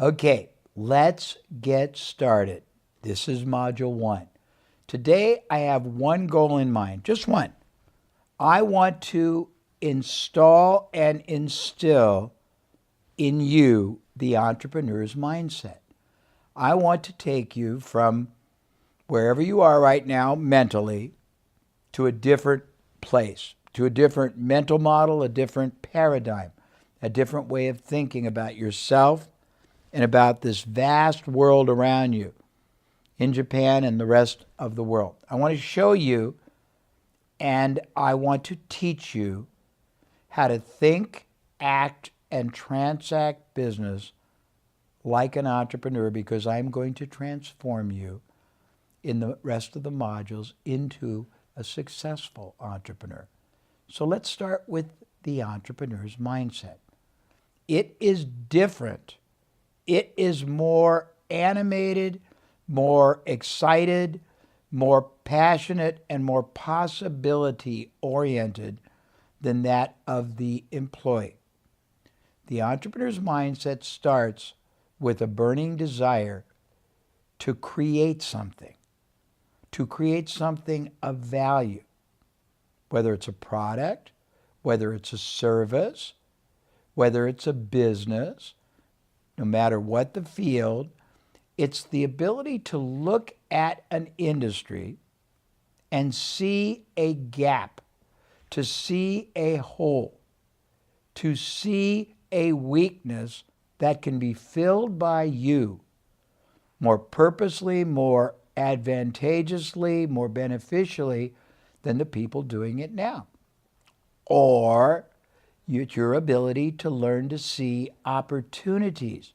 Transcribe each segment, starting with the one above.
Okay, let's get started. This is Module 1. Today, I have one goal in mind, just one. I want to install and instill in you the entrepreneur's mindset. I want to take you from wherever you are right now mentally to a different place, to a different mental model, a different paradigm, a different way of thinking about yourself and about this vast world around you in Japan and the rest of the world. I want to show you and I want to teach you how to think, act, and transact business like an entrepreneur, because I'm going to transform you in the rest of the modules into a successful entrepreneur. So let's start with the entrepreneur's mindset. It is different. It is more animated, more excited, more passionate, and more possibility-oriented than that of the employee. The entrepreneur's mindset starts with a burning desire to create something of value, whether it's a product, whether it's a service, whether it's a business, no matter what the field. It's the ability to look at an industry and see a gap, to see a hole, to see a weakness that can be filled by you more purposely, more advantageously, more beneficially than the people doing it now. Or it's your ability to learn to see opportunities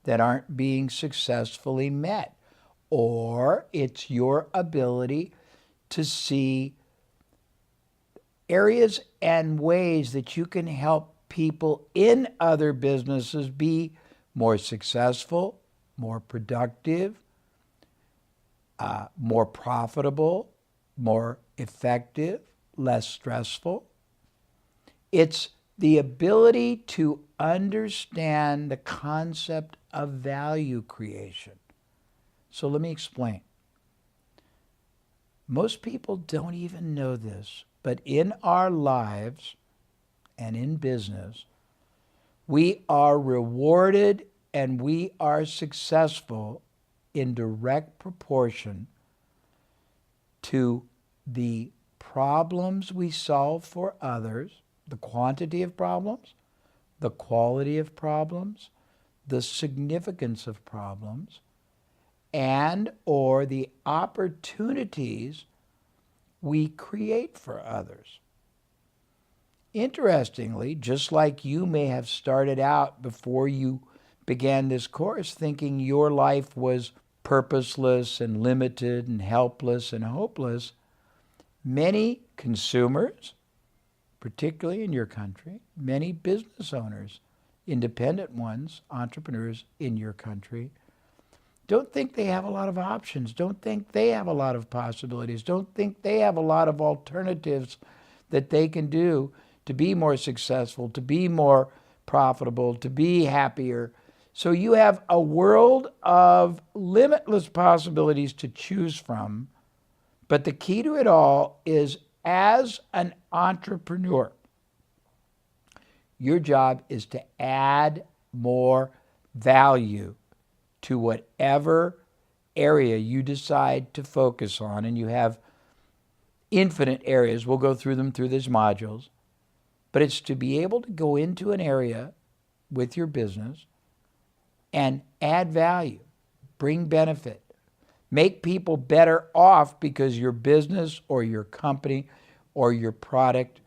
that aren't being successfully met. Or it's your ability to see areas and ways that you can help people in other businesses be more successful, more productive, more profitable, more effective, less stressful. It's the ability to understand the concept of value creation. So let me explain. Most people don't even know this, but in our lives and in business, we are rewarded and we are successful in direct proportion to the problems we solve for others, the quantity of problems, the quality of problems, the significance of problems, and or the opportunities we create for others. Interestingly, just like you may have started out before you began this course thinking your life was purposeless and limited and helpless and hopeless, many consumers, particularly in your country, many business owners, independent ones, entrepreneurs in your country, don't think they have a lot of options, don't think they have a lot of possibilities, don't think they have a lot of alternatives that they can do to be more successful, to be more profitable, to be happier. So you have a world of limitless possibilities to choose from. But the key to it all is, as an entrepreneur, your job is to add more value to whatever area you decide to focus on. And you have infinite areas. We'll go through them through these modules. But it's to be able to go into an area with your business and add value, bring benefit, make people better off because your business or your company or your product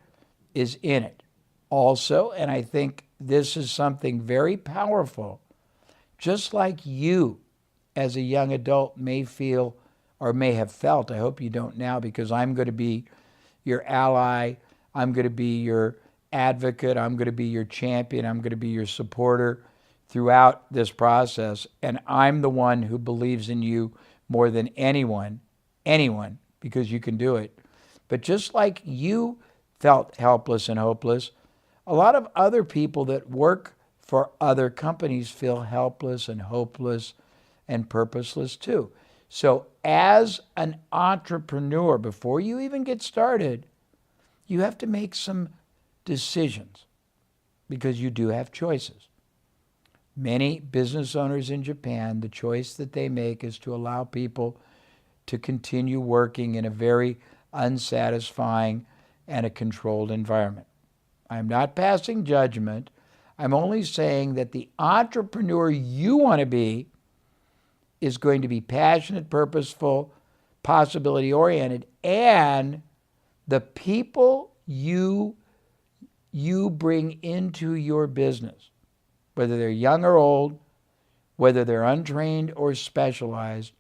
is in it. Also, and I think this is something very powerful, just like you as a young adult may feel or may have felt, I hope you don't now, because I'm going to be your ally, I'm going to be your advocate, I'm going to be your champion, I'm going to be your supporter throughout this process, and I'm the one who believes in you more than anyone, because you can do it. But just like you felt helpless and hopeless, a lot of other people that work for other companies feel helpless and hopeless and purposeless too. So as an entrepreneur, before you even get started, you have to make some decisions because you do have choices. Many business owners in Japan, the choice that they make is to allow people to continue working in a very unsatisfying and a controlled environment. I'm not passing judgment. I'm only saying that the entrepreneur you want to be is going to be passionate, purposeful, possibility-oriented, and the people you bring into your business, whether they're young or old, whether they're untrained or specialized,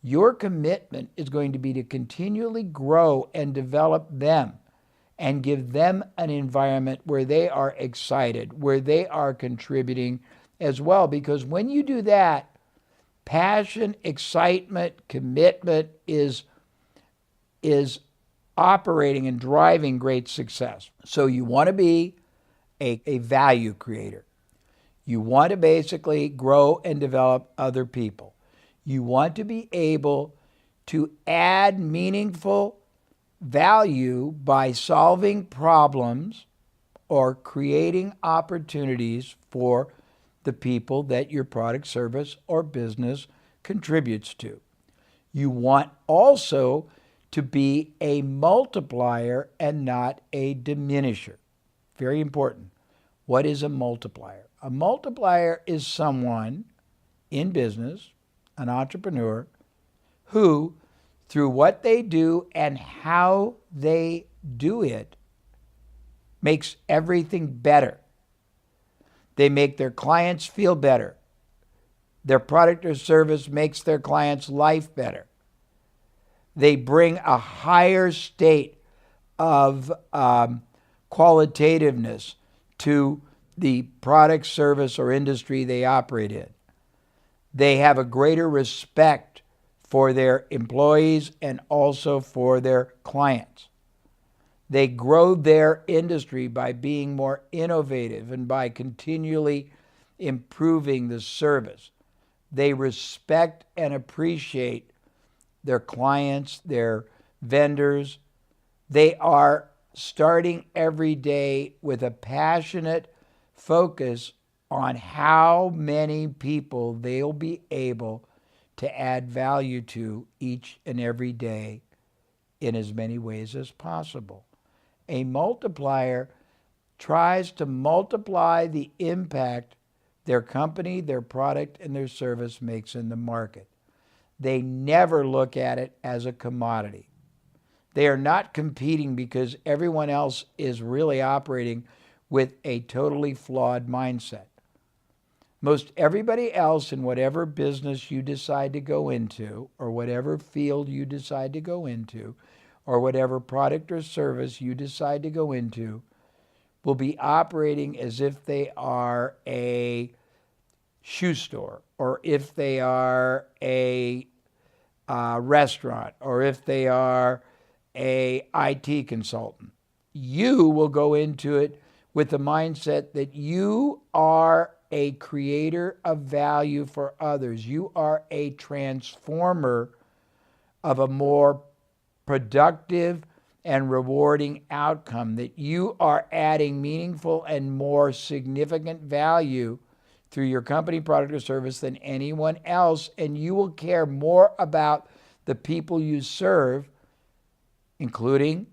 your commitment is going to be to continually grow and develop them and give them an environment where they are excited, where they are contributing as well. Because when you do that, passion, excitement, commitment is operating and driving great success. So you want to be a value creator. You want to basically grow and develop other people. You want to be able to add meaningful value by solving problems or creating opportunities for the people that your product, service, or business contributes to. You want also to be a multiplier and not a diminisher. Very important. What is a multiplier? A multiplier is someone in business, an entrepreneur, who, through what they do and how they do it, makes everything better. They make their clients feel better. Their product or service makes their client's life better. They bring a higher state of qualitativeness to the product, service, or industry they operate in. They have a greater respect for their employees and also for their clients. They grow their industry by being more innovative and by continually improving the service. They respect and appreciate their clients, their vendors. They are starting every day with a passionate focus on how many people they'll be able to add value to each and every day in as many ways as possible. A multiplier tries to multiply the impact their company, their product, and their service makes in the market. They never look at it as a commodity. They are not competing because everyone else is really operating with a totally flawed mindset. Most everybody else in whatever business you decide to go into, or whatever field you decide to go into, or whatever product or service you decide to go into, will be operating as if they are a shoe store, or if they are a restaurant, or if they are a IT consultant. You will go into it with the mindset that you are a creator of value for others. You are a transformer of a more productive and rewarding outcome, that you are adding meaningful and more significant value through your company, product, or service than anyone else, and you will care more about the people you serve, including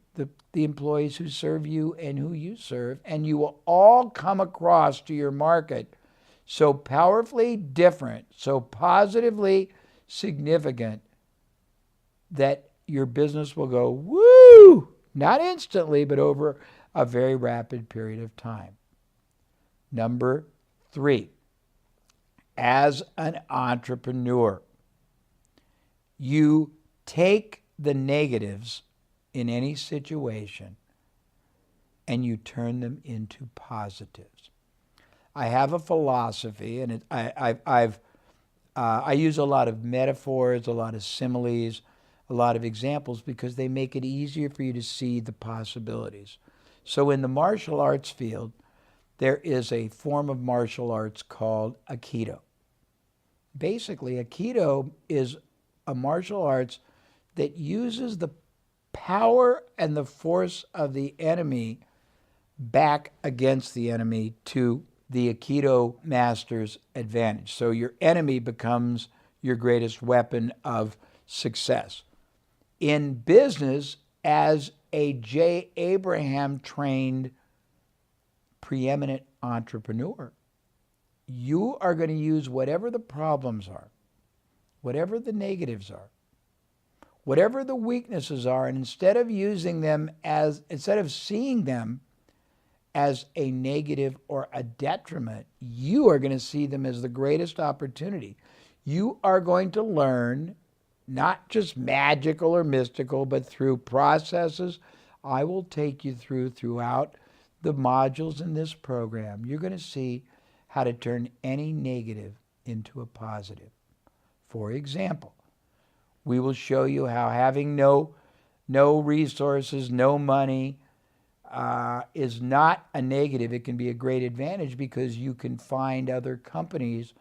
the employees who serve you and who you serve, and you will all come across to your market so powerfully different, so positively significant, that your business will go, woo! Not instantly, but over a very rapid period of time. Number 3, as an entrepreneur, you take the negatives in any situation and you turn them into positives. I have a philosophy, and I use a lot of metaphors, a lot of similes, a lot of examples, because they make it easier for you to see the possibilities. So in the martial arts field, there is a form of martial arts called Aikido. Basically, Aikido is a martial arts that uses the power and the force of the enemy back against the enemy to the Aikido master's advantage. So your enemy becomes your greatest weapon of success. In business, as a J. Abraham trained preeminent entrepreneur, you are going to use whatever the problems are, whatever the negatives are, whatever the weaknesses are, and instead of seeing them as a negative or a detriment, you are going to see them as the greatest opportunity. You are going to learn, not just magical or mystical, but through processes I will take you throughout the modules in this program. You're going to see how to turn any negative into a positive. For example, we will show you how having no resources, no money, is not a negative. It can be a great advantage because you can find other companies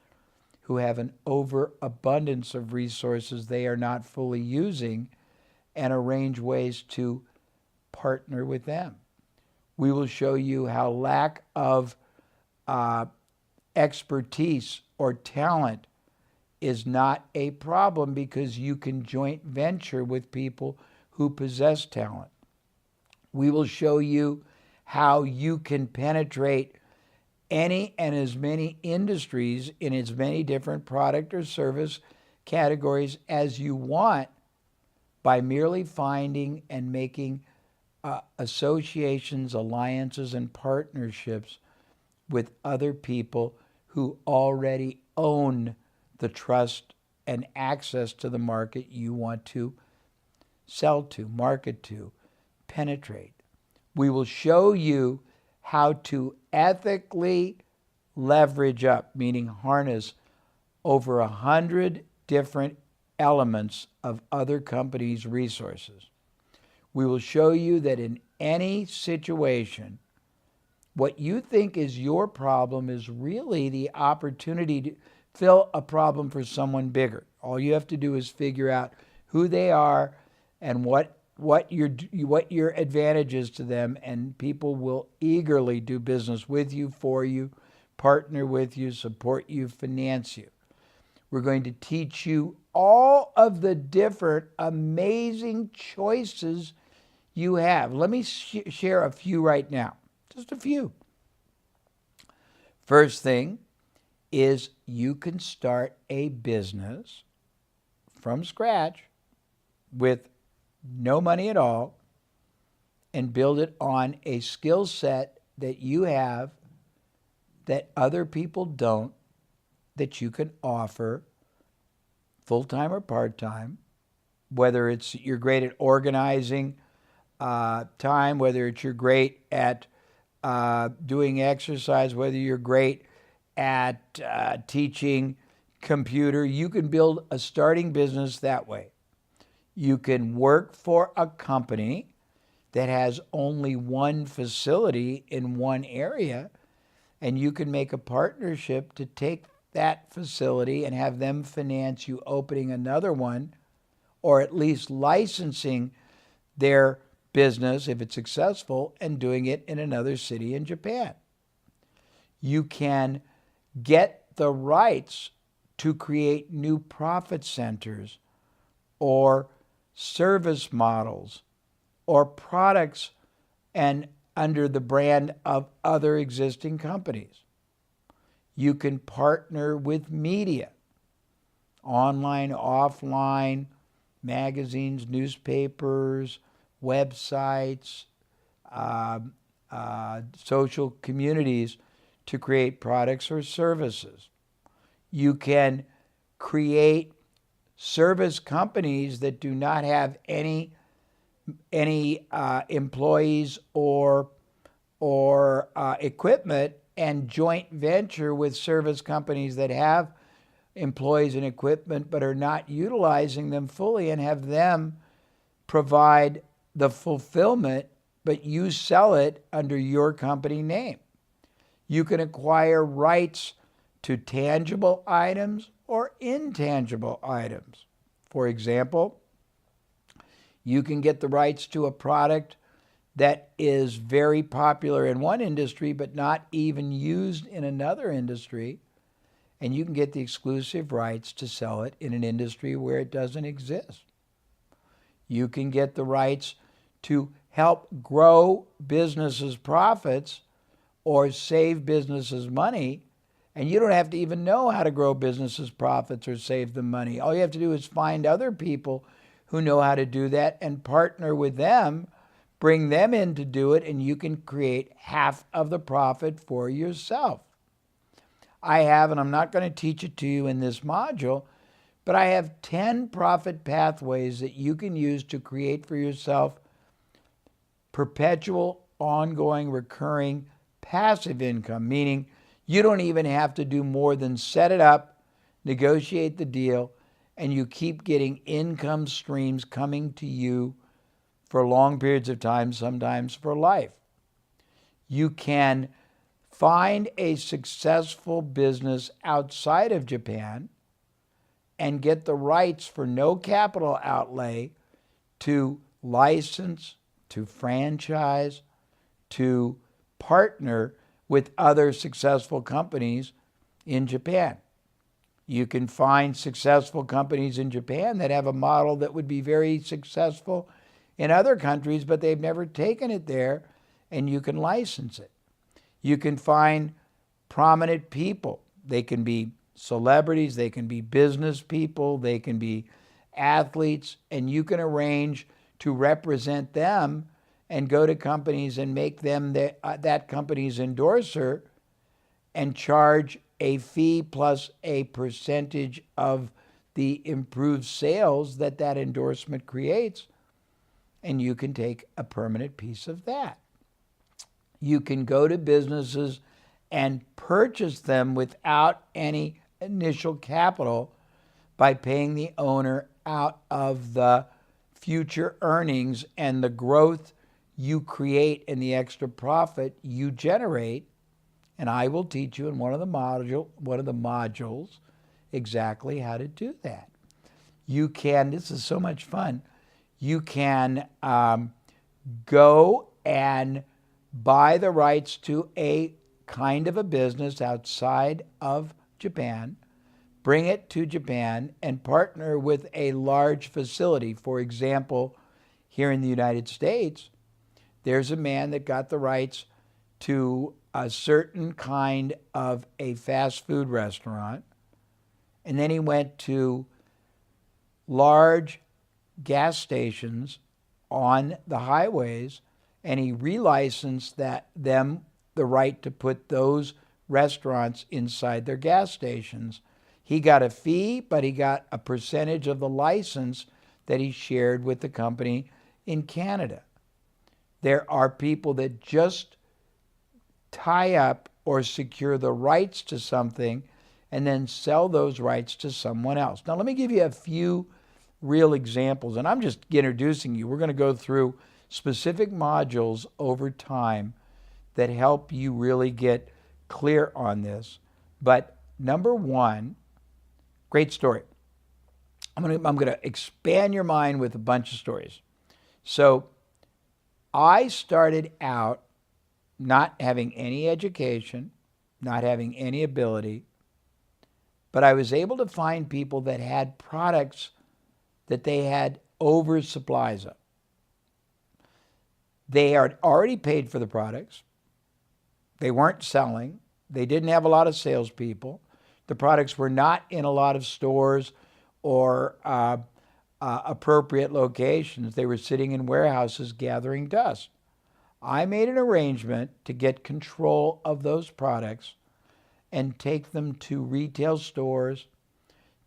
who have an overabundance of resources they are not fully using and arrange ways to partner with them. We will show you how lack of expertise or talent is not a problem because you can joint venture with people who possess talent. We will show you how you can penetrate any and as many industries in as many different product or service categories as you want by merely finding and making associations, alliances, and partnerships with other people who already own the trust and access to the market you want to sell to, market to, penetrate. We will show you how to ethically leverage up, meaning harness over 100 different elements of other companies' resources. We will show you that in any situation, what you think is your problem is really the opportunity to fill a problem for someone bigger. All you have to do is figure out who they are and what your advantage is to them, and people will eagerly do business with you, for you, partner with you, support you, finance you. We're going to teach you all of the different amazing choices you have. Let me share a few right now, just a few. First thing is you can start a business from scratch with no money at all and build it on a skill set that you have that other people don't, that you can offer full-time or part-time, whether it's you're great at organizing time, whether it's you're great at doing exercise, whether you're great at teaching computer. You can build a starting business that way. You can work for a company that has only one facility in one area, and you can make a partnership to take that facility and have them finance you opening another one, or at least licensing their business, if it's successful, and doing it in another city in Japan. You can get the rights to create new profit centers or service models or products and under the brand of other existing companies. You can partner with media, online, offline, magazines, newspapers, websites, social communities to create products or services. You can create service companies that do not have any employees or equipment, and joint venture with service companies that have employees and equipment but are not utilizing them fully, and have them provide the fulfillment, but you sell it under your company name. You can acquire rights to tangible items or intangible items. For example, you can get the rights to a product that is very popular in one industry but not even used in another industry, and you can get the exclusive rights to sell it in an industry where it doesn't exist. You can get the rights to help grow businesses' profits or save businesses money, and you don't have to even know how to grow businesses' profits or save them money. All you have to do is find other people who know how to do that and partner with them, bring them in to do it, and you can create half of the profit for yourself. I have, and I'm not going to teach it to you in this module, but I have 10 profit pathways that you can use to create for yourself perpetual, ongoing, recurring, passive income, meaning you don't even have to do more than set it up, negotiate the deal, and you keep getting income streams coming to you for long periods of time, sometimes for life. You can find a successful business outside of Japan and get the rights for no capital outlay to license, to franchise, to partner with other successful companies in Japan. You can find successful companies in Japan that have a model that would be very successful in other countries, but they've never taken it there, and you can license it. You can find prominent people. They can be celebrities, they can be business people, they can be athletes, and you can arrange to represent them and go to companies and make them that company's endorser and charge a fee plus a percentage of the improved sales that that endorsement creates, and you can take a permanent piece of that. You can go to businesses and purchase them without any initial capital by paying the owner out of the future earnings and the growth you create and the extra profit you generate. And I will teach you in one of the modules exactly how to do that. You can, this is so much fun, you can go and buy the rights to a kind of a business outside of Japan, bring it to Japan, and partner with a large facility. For example, here in the United States, there's a man that got the rights to a certain kind of a fast food restaurant, and then he went to large gas stations on the highways, and he relicensed them the right to put those restaurants inside their gas stations. He got a fee, but he got a percentage of the license that he shared with the company in Canada. There are people that just tie up or secure the rights to something and then sell those rights to someone else. Now, let me give you a few real examples, and I'm just introducing you. We're going to go through specific modules over time that help you really get clear on this. But number one, great story. I'm going to expand your mind with a bunch of stories. So I started out not having any education, not having any ability, but I was able to find people that had products that they had oversupplies of. They had already paid for the products. They weren't selling. They didn't have a lot of salespeople. The products were not in a lot of stores or appropriate locations. They were sitting in warehouses gathering dust. I made an arrangement to get control of those products and take them to retail stores,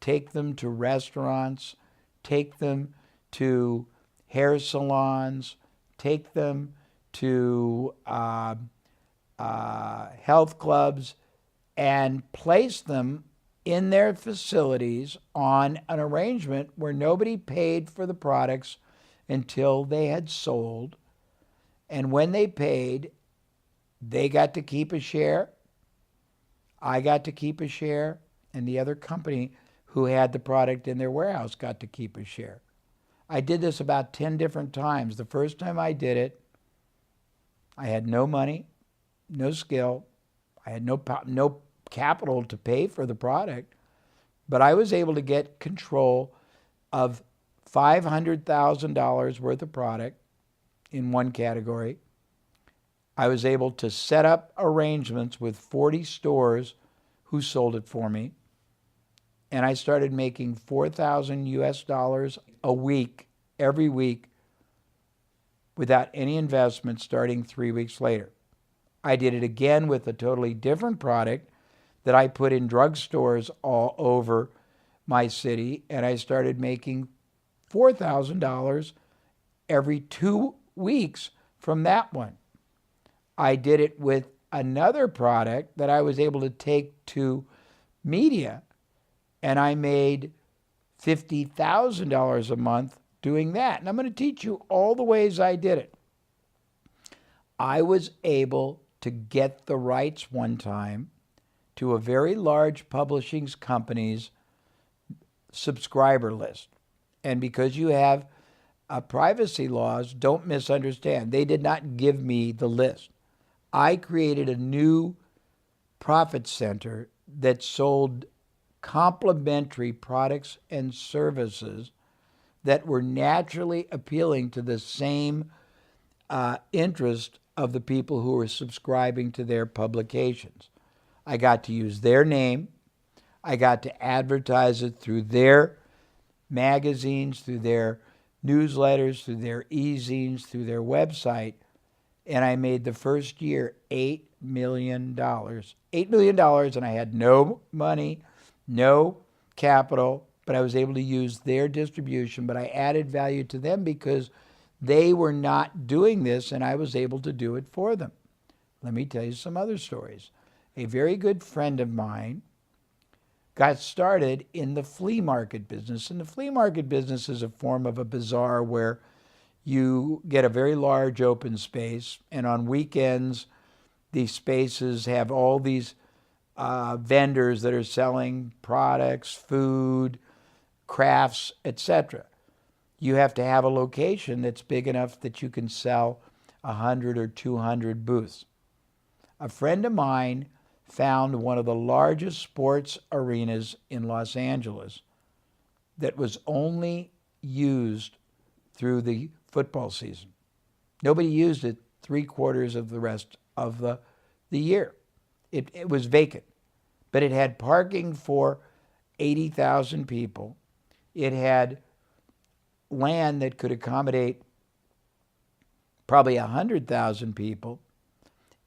take them to restaurants, take them to hair salons, take them to health clubs, and place them in their facilities on an arrangement where nobody paid for the products until they had sold. And when they paid, they got to keep a share, I got to keep a share, and the other company who had the product in their warehouse got to keep a share. I did this about 10 different times. The first time I did it, I had no money, no skill. I had no capital to pay for the product, but I was able to get control of $500,000 worth of product in one category. I was able to set up arrangements with 40 stores who sold it for me. And I started making $4,000 a week, every week, without any investment starting 3 weeks later. I did it again with a totally different product that I put in drugstores all over my city, and I started making $4,000 every 2 weeks from that one. I did it with another product that I was able to take to media, and I made $50,000 a month doing that. And I'm going to teach you all the ways I did it. I was able to get the rights one time to a very large publishing company's subscriber list. And because you have privacy laws, don't misunderstand. They did not give me the list. I created a new profit center that sold complementary products and services that were naturally appealing to the same interest of the people who were subscribing to their publications. I got to use their name. I got to advertise it through their magazines, through their newsletters, through their e-zines, through their website. And I made the first year $8 million. $8 million, and I had no money, no capital, but I was able to use their distribution. But I added value to them because they were not doing this, and I was able to do it for them. Let me tell you some other stories. A very good friend of mine got started in the flea market business. And the flea market business is a form of a bazaar where you get a very large open space, and on weekends, these spaces have all these vendors that are selling products, food, crafts, etc. You have to have a location that's big enough that you can sell 100 or 200 booths. A friend of mine found one of the largest sports arenas in Los Angeles that was only used through the football season. Nobody used it 3/4 of the rest of the year. It was vacant, but it had parking for 80,000 people. It had land that could accommodate probably 100,000 people,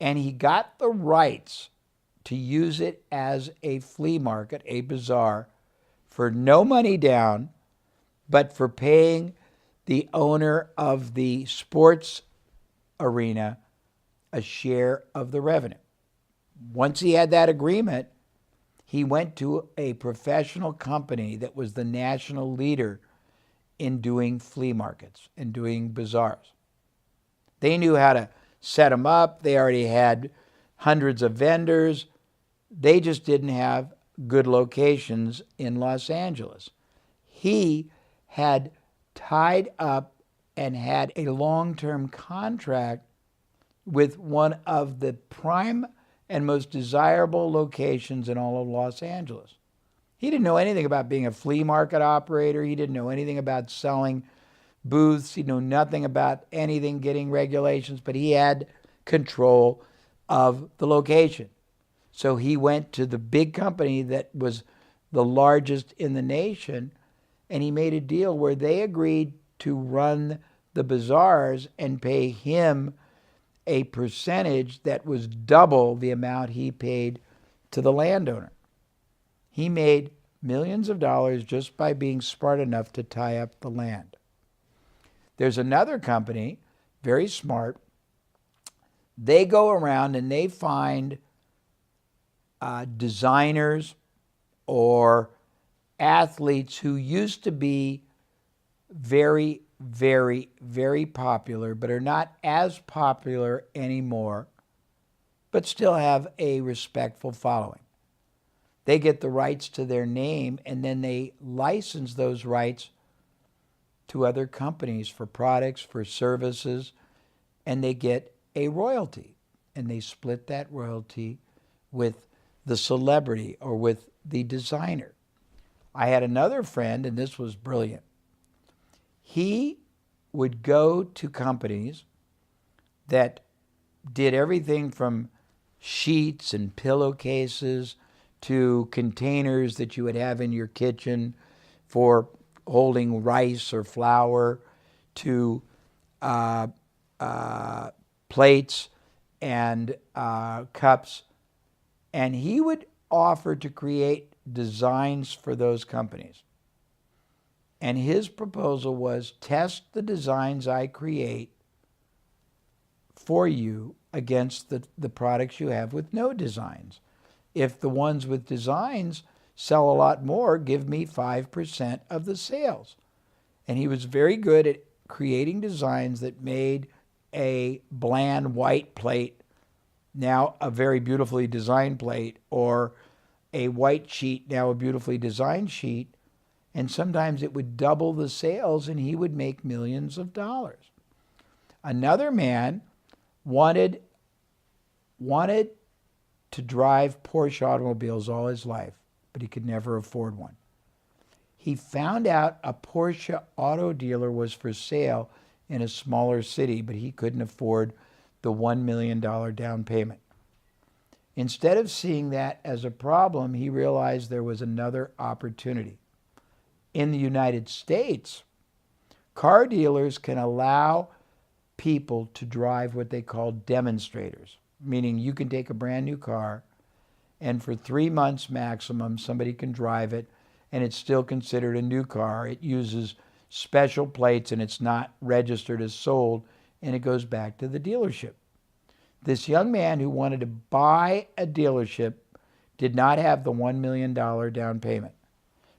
and he got the rights to use it as a flea market, a bazaar, for no money down, but for paying the owner of the sports arena a share of the revenue. Once he had that agreement, he went to a professional company that was the national leader in doing flea markets and doing bazaars. They knew how to set them up. They already had hundreds of vendors. They just didn't have good locations in Los Angeles. He had tied up and had a long-term contract with one of the prime and most desirable locations in all of Los Angeles. He didn't know anything about being a flea market operator. He didn't know anything about selling booths. He knew nothing about anything, getting regulations, but he had control of the location. So he went to the big company that was the largest in the nation, and he made a deal where they agreed to run the bazaars and pay him a percentage that was double the amount he paid to the landowner. He made millions of dollars just by being smart enough to tie up the land. There's another company, very smart. They go around and they find designers or athletes who used to be very, very, very popular, but are not as popular anymore, but still have a respectful following. they get the rights to their name, and then they license those rights to other companies for products, for services, and they get a royalty. And they split that royalty with the celebrity or with the designer. I had another friend, and this was brilliant. He would go to companies that did everything from sheets and pillowcases to containers that you would have in your kitchen for holding rice or flour, to plates and cups. And he would offer to create designs for those companies. And his proposal was, test the designs I create for you against the products you have with no designs. If the ones with designs sell a lot more, give me 5% of the sales. And he was very good at creating designs that made a bland white plate now a very beautifully designed plate, or a white sheet now a beautifully designed sheet. And sometimes it would double the sales and he would make millions of dollars. Another man wanted to drive Porsche automobiles all his life, but he could never afford one. He found out a Porsche auto dealer was for sale in a smaller city, but he couldn't afford the $1 million down payment. Instead of seeing that as a problem, he realized there was another opportunity. In the United States, car dealers can allow people to drive what they call demonstrators, meaning you can take a brand new car and for 3 months maximum, somebody can drive it and it's still considered a new car. It uses special plates and it's not registered as sold, and it goes back to the dealership. This young man who wanted to buy a dealership did not have the $1 million down payment.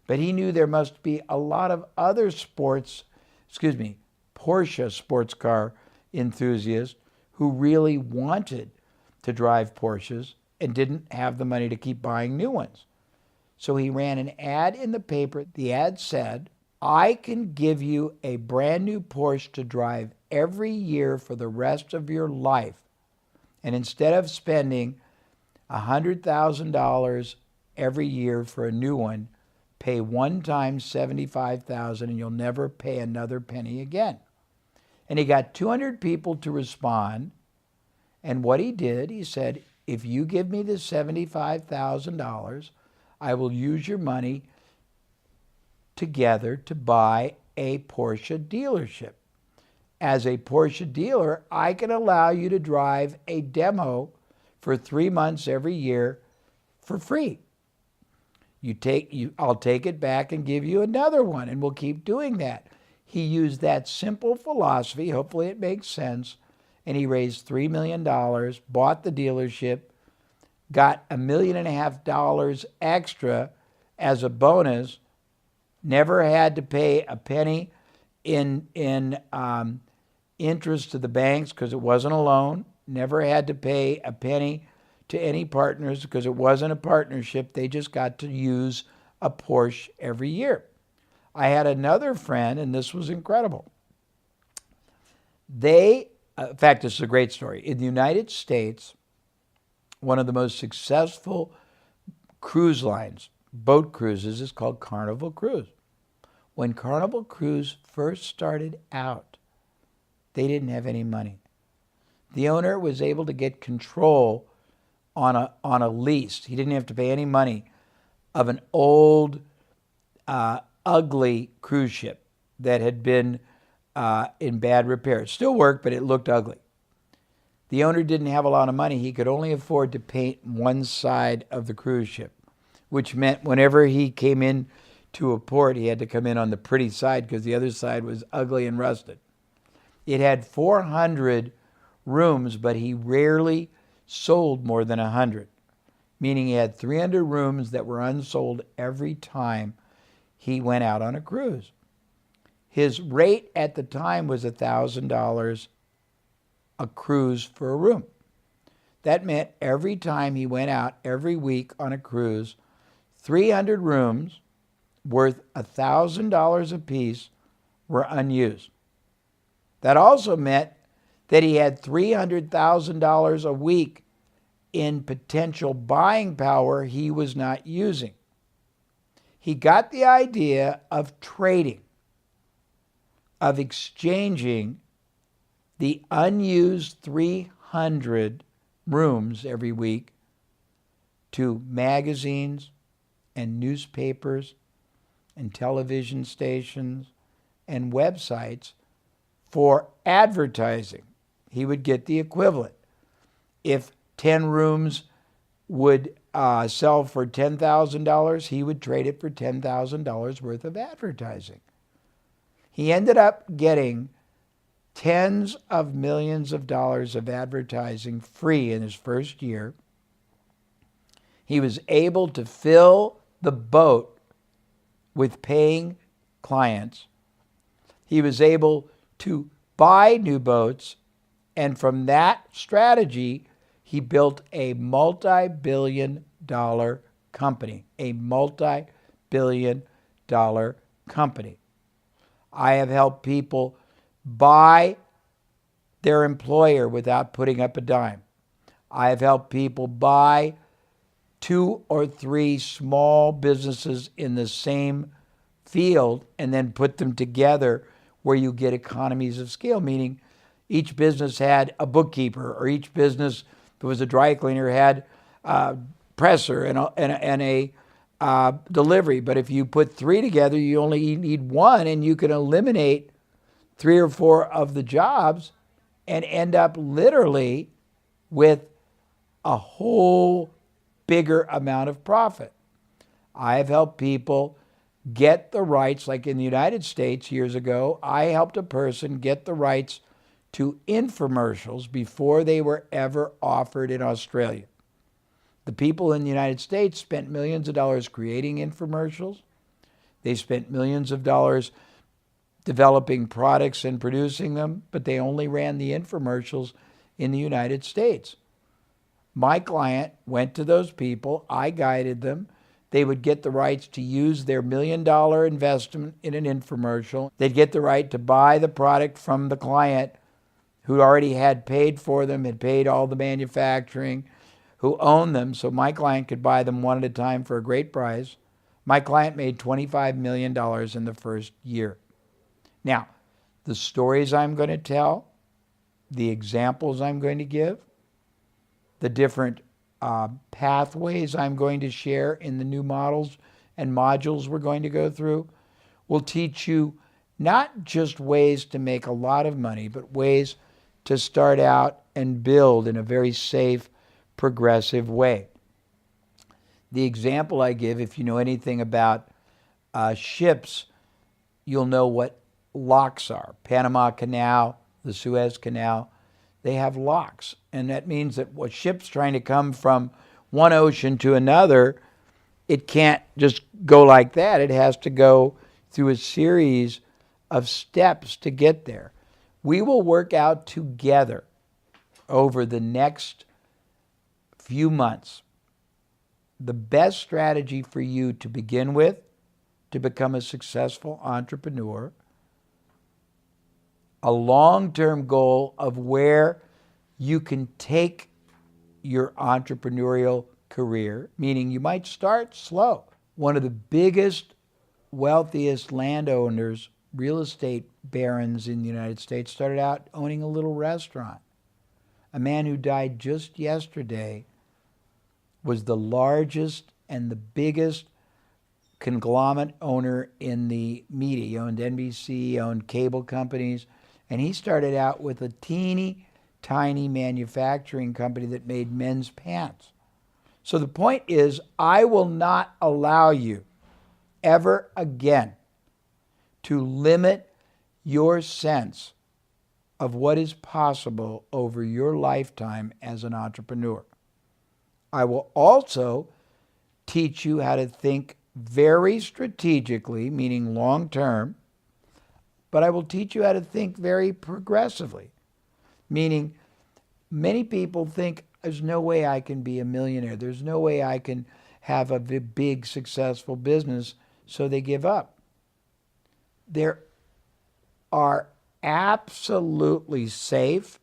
But he knew there must be a lot of other Porsche sports car enthusiasts who really wanted to drive Porsches and didn't have the money to keep buying new ones. So he ran an ad in the paper. The ad said, I can give you a brand new Porsche to drive every year for the rest of your life. And instead of spending $100,000 every year for a new one, pay one time $75,000 and you'll never pay another penny again. And he got 200 people to respond. And what he did, he said, if you give me the $75,000, I will use your money together to buy a Porsche dealership. As a Porsche dealer, I can allow you to drive a demo for 3 months every year for free. I'll take it back and give you another one, and we'll keep doing that. He used that simple philosophy, hopefully it makes sense, and he raised $3 million, bought the dealership, got $1.5 million extra as a bonus, never had to pay a penny in interest to the banks because it wasn't a loan, never had to pay a penny to any partners because it wasn't a partnership. They just got to use a Porsche every year. I had another friend, and this was incredible. In fact, this is a great story. In the United States, one of the most successful cruise lines, boat cruises, is called Carnival Cruise. When Carnival Cruise first started out, they didn't have any money. The owner was able to get control on a lease. He didn't have to pay any money of an old, ugly cruise ship that had been in bad repair. It still worked, but it looked ugly. The owner didn't have a lot of money. He could only afford to paint one side of the cruise ship, which meant whenever he came in to a port, he had to come in on the pretty side because the other side was ugly and rusted. It had 400 rooms, but he rarely sold more than 100, meaning he had 300 rooms that were unsold every time he went out on a cruise. His rate at the time was $1,000 a cruise for a room. That meant every time he went out every week on a cruise, 300 rooms worth $1,000 apiece were unused. That also meant that he had $300,000 a week in potential buying power he was not using. He got the idea of trading, of exchanging the unused 300 rooms every week to magazines and newspapers and television stations and websites for advertising. He would get the equivalent. If 10 rooms would sell for $10,000, he would trade it for $10,000 worth of advertising. He ended up getting tens of millions of dollars of advertising free in his first year. He was able to fill the boat with paying clients. He was able to buy new boats, and from that strategy, he built a multi-billion-dollar company. A multi-billion-dollar company. I have helped people buy their employer without putting up a dime. I have helped people buy 2 or 3 small businesses in the same field and then put them together where you get economies of scale, meaning each business had a bookkeeper, or each business that was a dry cleaner had a presser and a delivery. But if you put 3 together, you only need 1, and you can eliminate 3 or 4 of the jobs and end up literally with a whole bigger amount of profit. I have helped people get the rights, like in the United States years ago, I helped a person get the rights to infomercials before they were ever offered in Australia. The people in the United States spent millions of dollars creating infomercials. They spent millions of dollars developing products and producing them, but they only ran the infomercials in the United States. My client went to those people. I guided them. They would get the rights to use their $1 million investment in an infomercial. They'd get the right to buy the product from the client who already had paid for them, had paid all the manufacturing, who owned them, so my client could buy them one at a time for a great price. My client made $25 million in the first year. Now, the stories I'm going to tell, the examples I'm going to give, the different pathways I'm going to share in the new models and modules we're going to go through will teach you not just ways to make a lot of money, but ways to start out and build in a very safe, progressive way. The example I give, if you know anything about ships, you'll know what locks are. Panama Canal, the Suez Canal, they have locks. And that means that a ship's trying to come from one ocean to another, it can't just go like that. It has to go through a series of steps to get there. We will work out together over the next few months the best strategy for you to begin with to become a successful entrepreneur, a long-term goal of where you can take your entrepreneurial career, meaning you might start slow. One of the biggest, wealthiest landowners, real estate barons in the United States, started out owning a little restaurant. A man who died just yesterday was the largest and the biggest conglomerate owner in the media. He owned NBC, he owned cable companies, and he started out with a teeny tiny manufacturing company that made men's pants. So the point is, I will not allow you ever again to limit your sense of what is possible over your lifetime as an entrepreneur. I will also teach you how to think very strategically, meaning long term, but I will teach you how to think very progressively, meaning many people think there's no way I can be a millionaire. There's no way I can have a big successful business, so they give up. There are absolutely safe,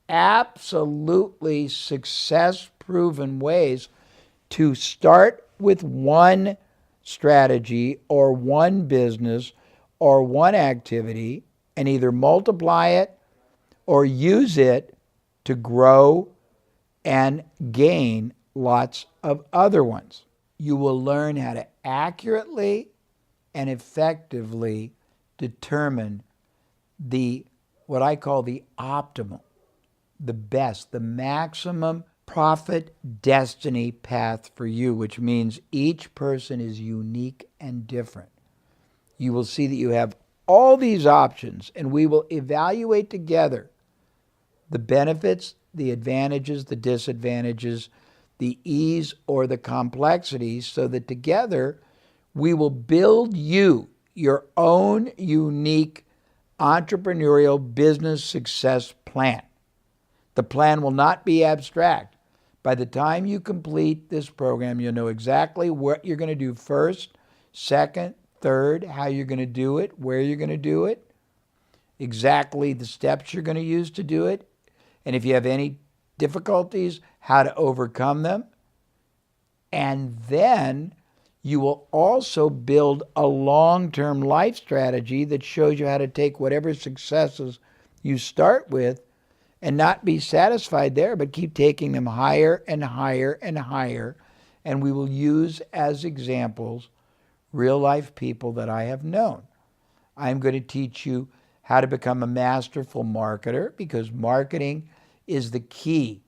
absolutely success-proven ways to start with one strategy or one business or one activity and either multiply it or use it to grow and gain lots of other ones. You will learn how to accurately and effectively determine what I call the optimal, the best, the maximum profit destiny path for you, which means each person is unique and different. You will see that you have all these options, and we will evaluate together the benefits, the advantages, the disadvantages, the ease or the complexities, so that together we will build you your own unique entrepreneurial business success plan. The plan will not be abstract. By the time you complete this program, you'll know exactly what you're going to do first, second, third, how you're going to do it, where you're going to do it, exactly the steps you're going to use to do it, and if you have any difficulties, how to overcome them. And then you will also build a long-term life strategy that shows you how to take whatever successes you start with and not be satisfied there, but keep taking them higher and higher and higher. And we will use as examples real-life people that I have known. I'm going to teach you how to become a masterful marketer, because marketing is the key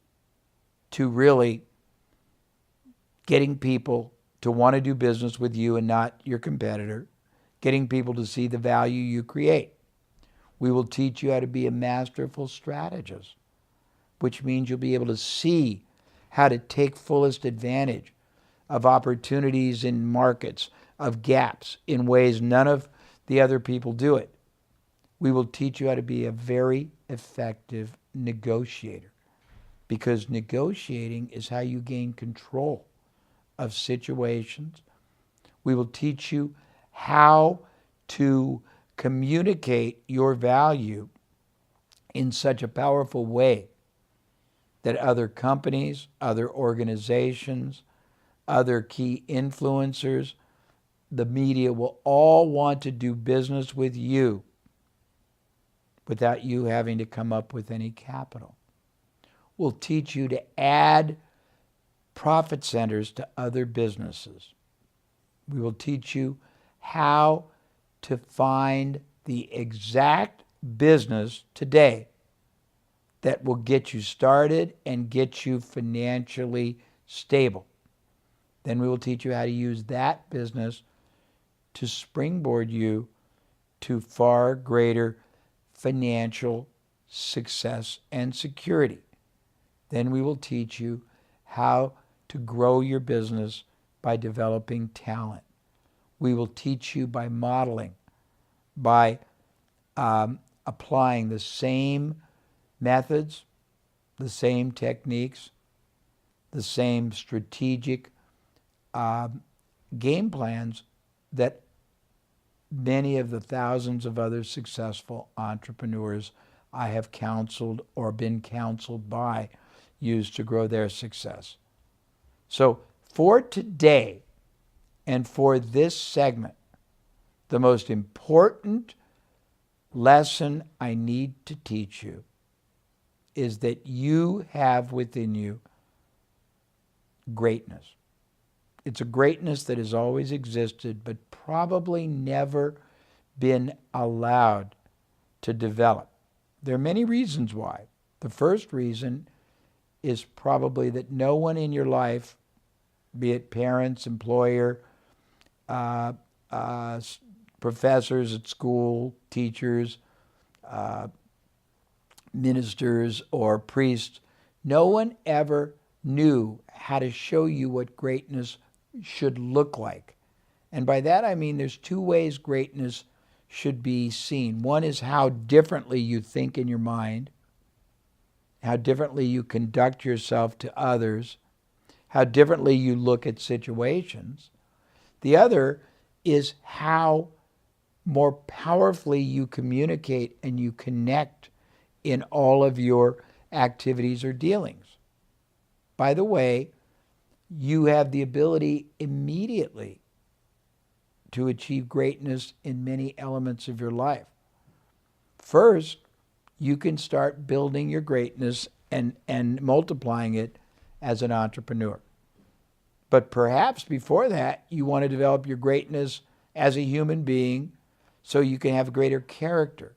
to really getting people to want to do business with you and not your competitor, getting people to see the value you create. We will teach you how to be a masterful strategist, which means you'll be able to see how to take fullest advantage of opportunities in markets, of gaps in ways none of the other people do it. We will teach you how to be a very effective negotiator, because negotiating is how you gain control of situations. We will teach you how to communicate your value in such a powerful way that other companies, other organizations, other key influencers, the media will all want to do business with you without you having to come up with any capital. We'll teach you to add profit centers to other businesses. We will teach you how to find the exact business today that will get you started and get you financially stable. Then we will teach you how to use that business to springboard you to far greater financial success and security. Then we will teach you how to grow your business by developing talent. We will teach you by modeling, by applying the same methods, the same techniques, the same strategic game plans that many of the thousands of other successful entrepreneurs I have counseled or been counseled by use to grow their success. So for today and for this segment, the most important lesson I need to teach you is that you have within you greatness. It's a greatness that has always existed, but probably never been allowed to develop. There are many reasons why. The first reason is probably that no one in your life, be it parents, employer, professors at school, teachers, ministers, or priests, no one ever knew how to show you what greatness should look like. And by that I mean there's two ways greatness should be seen. One is how differently you think in your mind, how differently you conduct yourself to others, how differently you look at situations. The other is how more powerfully you communicate and you connect in all of your activities or dealings. By the way, you have the ability immediately to achieve greatness in many elements of your life. First, you can start building your greatness and multiplying it as an entrepreneur. But perhaps before that, you want to develop your greatness as a human being so you can have greater character,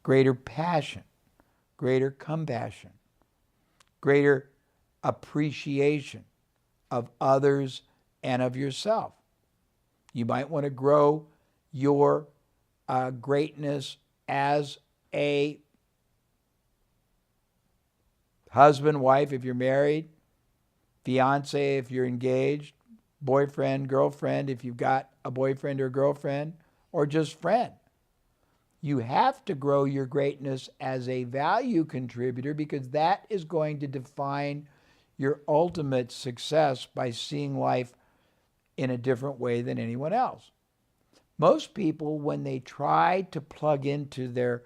greater passion, greater compassion, greater appreciation of others and of yourself. You might want to grow your greatness as a husband, wife, if you're married, fiance, if you're engaged, boyfriend, girlfriend, if you've got a boyfriend or girlfriend, or just friend. You have to grow your greatness as a value contributor because that is going to define your ultimate success by seeing life in a different way than anyone else. Most people, when they try to plug into their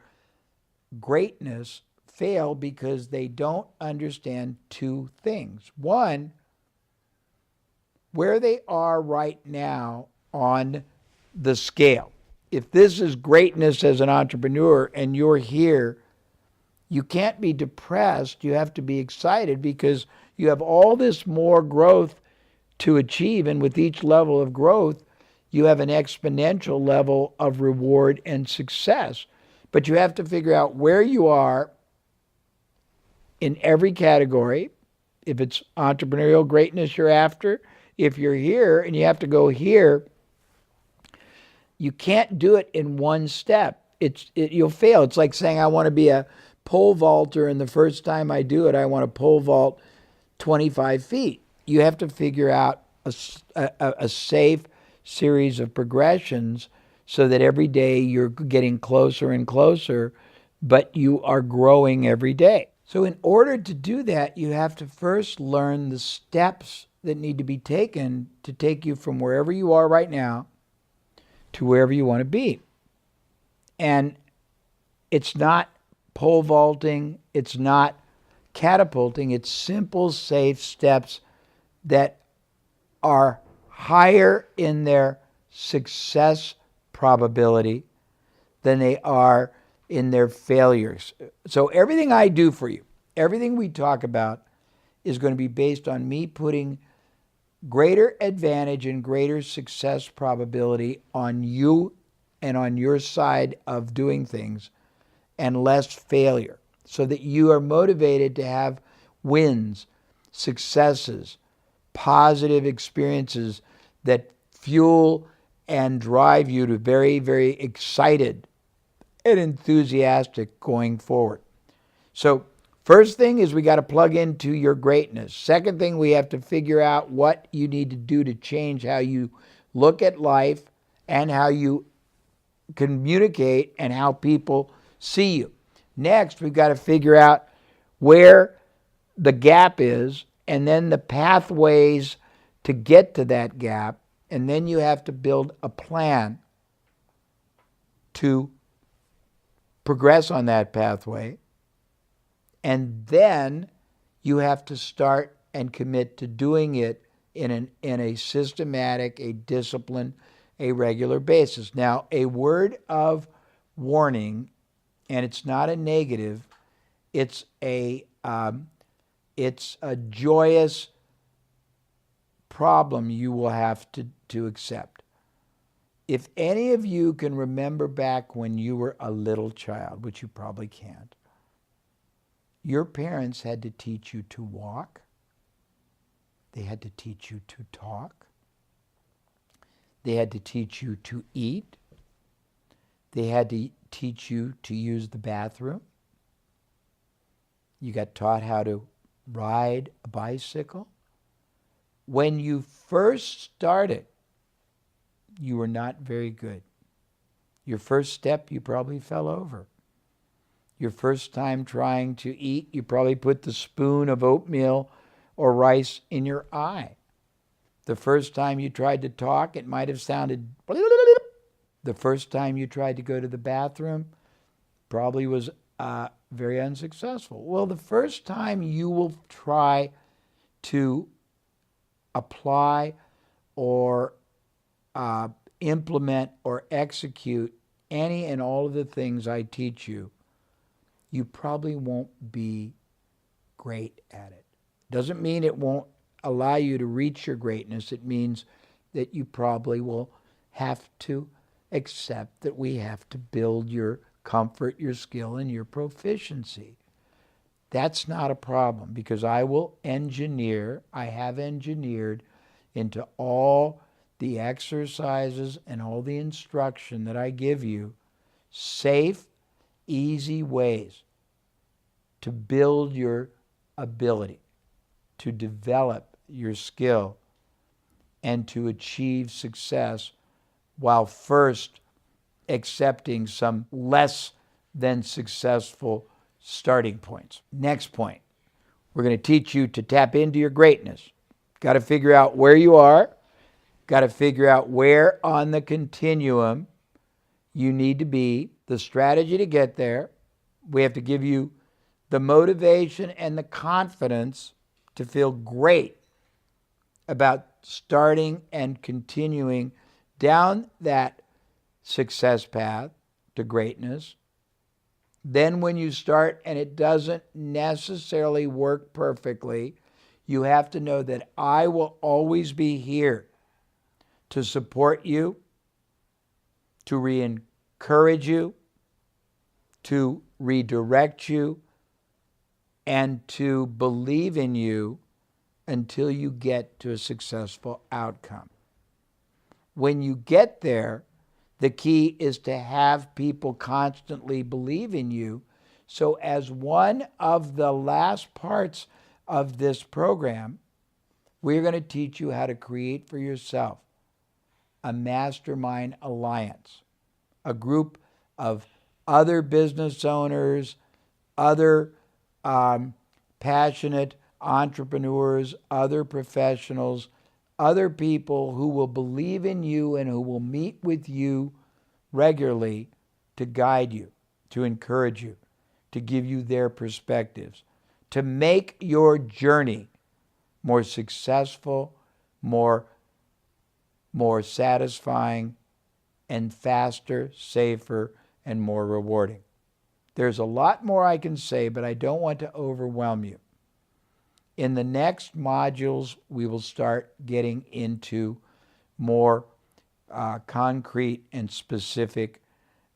greatness, fail because they don't understand two things. One, where they are right now on the scale. If this is greatness as an entrepreneur and you're here, you can't be depressed. You have to be excited because you have all this more growth to achieve. And with each level of growth, you have an exponential level of reward and success. But you have to figure out where you are in every category. If it's entrepreneurial greatness you're after, if you're here and you have to go here, you can't do it in one step. You'll fail. It's like saying I want to be a pole vaulter, and the first time I do it, I want to pole vault 25 feet. You have to figure out a safe series of progressions so that every day you're getting closer and closer, but you are growing every day. So in order to do that, you have to first learn the steps that need to be taken to take you from wherever you are right now to wherever you want to be. And it's not pole vaulting, it's not catapulting, it's simple, safe steps that are higher in their success probability than they are in their failures. So everything I do for you, everything we talk about is going to be based on me putting greater advantage and greater success probability on you and on your side of doing things and less failure, so that you are motivated to have wins, successes, positive experiences that fuel and drive you to very, very excited and enthusiastic going forward. So first thing is we got to plug into your greatness. Second thing, we have to figure out what you need to do to change how you look at life and how you communicate and how people see you. Next, we've got to figure out where the gap is and then the pathways to get to that gap. And then you have to build a plan to progress on that pathway. And then you have to start and commit to doing it in a systematic, a disciplined, a regular basis. Now, a word of warning, and it's not a negative, it's a joyous problem you will have to accept. If any of you can remember back when you were a little child, which you probably can't, your parents had to teach you to walk. They had to teach you to talk. They had to teach you to eat. They had to teach you to use the bathroom. You got taught how to ride a bicycle. When you first started, you were not very good. Your first step, you probably fell over. Your first time trying to eat, you probably put the spoon of oatmeal or rice in your eye. The first time you tried to talk, it might have sounded. The first time you tried to go to the bathroom probably was very unsuccessful. Well, the first time you will try to apply or implement or execute any and all of the things I teach you, you probably won't be great at it. Doesn't mean it won't allow you to reach your greatness. It means that you probably will have to accept that we have to build your comfort, your skill, and your proficiency. That's not a problem, because I have engineered into all the exercises and all the instruction that I give you safe, easy ways to build your ability, to develop your skill, and to achieve success while first accepting some less than successful starting points. Next point, we're going to teach you to tap into your greatness. Got to figure out where you are. Got to figure out where on the continuum you need to be, the strategy to get there. We have to give you the motivation and the confidence to feel great about starting and continuing down that success path to greatness. Then when you start and it doesn't necessarily work perfectly, you have to know that I will always be here to support you, to re-encourage you, to redirect you, and to believe in you until you get to a successful outcome. When you get there, the key is to have people constantly believe in you. So as one of the last parts of this program, we're going to teach you how to create for yourself a mastermind alliance, a group of other business owners, other passionate entrepreneurs, other professionals, other people who will believe in you and who will meet with you regularly to guide you, to encourage you, to give you their perspectives, to make your journey more successful, more satisfying, and faster, safer, and more rewarding. There's a lot more I can say, but I don't want to overwhelm you. In the next modules, we will start getting into more concrete and specific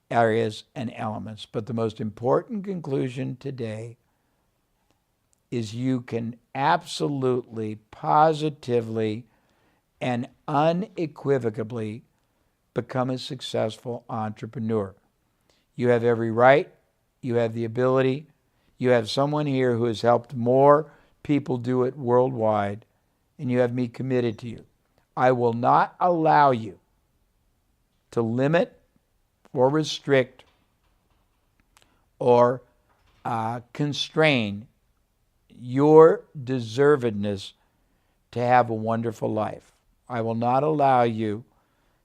areas and elements. But the most important conclusion today is you can absolutely, positively, and unequivocally become a successful entrepreneur. You have every right. You have the ability. You have someone here who has helped more people do it worldwide, and you have me committed to you. I will not allow you to limit or restrict or constrain your deservedness to have a wonderful life. I will not allow you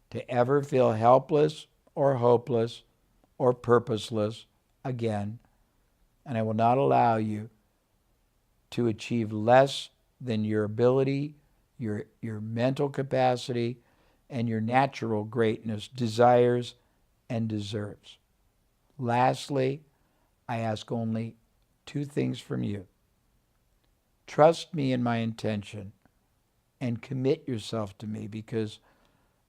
to ever feel helpless or hopeless or purposeless again, and I will not allow you to achieve less than your ability, your mental capacity, and your natural greatness desires and deserves. Lastly, I ask only two things from you. Trust me in my intention and commit yourself to me, because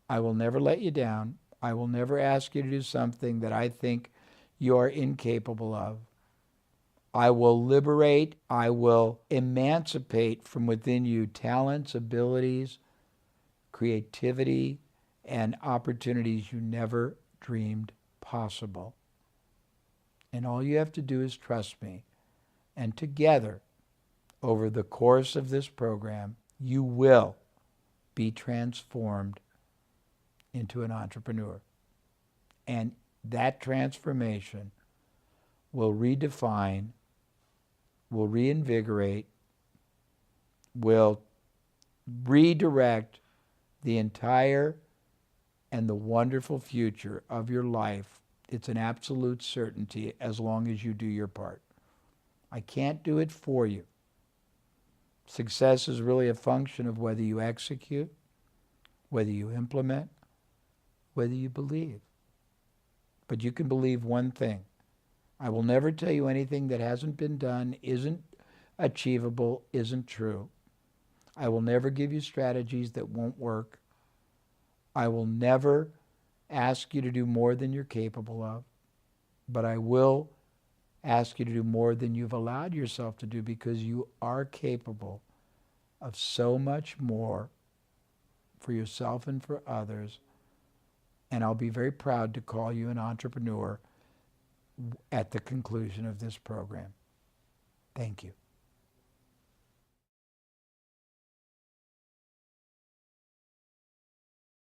I will never let you down. I will never ask you to do something that I think you are incapable of. I will liberate, I will emancipate from within you talents, abilities, creativity, and opportunities you never dreamed possible. And all you have to do is trust me. And together, over the course of this program, you will be transformed into an entrepreneur. And that transformation will redefine, will reinvigorate, will redirect the entire and the wonderful future of your life. It's an absolute certainty as long as you do your part. I can't do it for you. Success is really a function of whether you execute, whether you implement, whether you believe. But you can believe one thing. I will never tell you anything that hasn't been done, isn't achievable, isn't true. I will never give you strategies that won't work. I will never ask you to do more than you're capable of, but I will ask you to do more than you've allowed yourself to do, because you are capable of so much more for yourself and for others. And I'll be very proud to call you an entrepreneur at the conclusion of this program. Thank you.